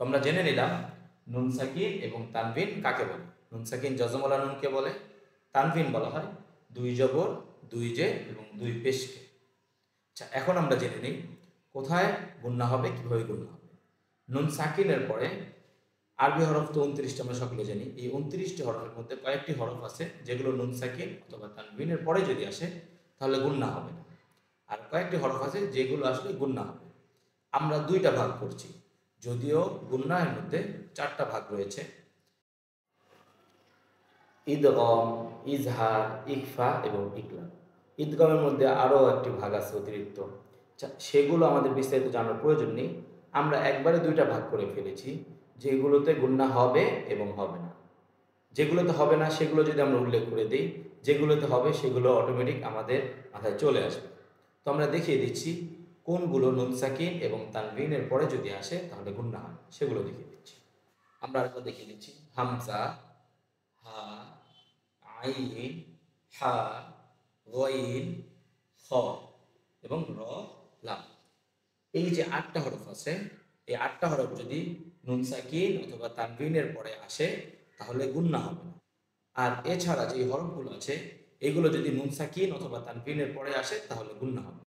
আমরা জেনে নিলাম নুন সাকিন এবং তানভিন কাকে বলে। নুন সাকিন যজমলা নুনকে বলে, তানভিন বলা হয় দুই জবর, দুই জের এবং দুই পেশকে। আচ্ছা, এখন আমরা জেনে নিই কোথায় গুণনা হবে, কিভাবে গুণনা হবে। নুন সাকিনের পরে আরবি হরফ তো 29টি আমরা সকলে জানি। এই 29টি হরফের মধ্যে কয়েকটি হরফ আছে যেগুলো নুন সাকিন অথবা তানভিনের পরে যদি আসে তাহলে গুণনা হবে না, আর কয়েকটি হরফ আছে যেগুলো আসলে গুণনা হবে। আমরা দুইটা ভাগ করছি, যদিও গুণনার মধ্যে 4টা ভাগ রয়েছে: ঈদগম, ইজহার, ইকফা এবং ইকলাব। ঈদগমের মধ্যে আরও একটি ভাগ আছে অতিরিক্ত, সেগুলো আমাদের বিস্তারিত জানার প্রয়োজন নেই। আমরা একবারে দুইটা ভাগ করে ফেলেছি, যেগুলোতে গুণনা হবে এবং হবে না। যেগুলোতে হবে না সেগুলো যদি আমরা উল্লেখ করে দিই, যেগুলোতে হবে সেগুলো অটোমেটিক আমাদের মাথায় চলে আসবে। তো আমরা দেখিয়ে দিচ্ছি কোনগুলো নুন সাকিন এবং তানভিনের পরে যদি আসে তাহলে গুণনা হয়, সেগুলো দেখিয়ে দিচ্ছি। আমরা আরেকবার দেখিয়ে দিচ্ছি: হামজা, হা, আইন, হা, গইন, খ এবং র, লাম। এই যে 8টা হরফ আছে, এই 8টা হরফ যদি নুন সাকিন অথবা তানভিনের পরে আসে তাহলে গুণনা হবে না। আর এছাড়া যে হরফগুলো আছে এগুলো যদি নুন সাকিন অথবা তানভিনের পরে আসে তাহলে গুণনা হবে।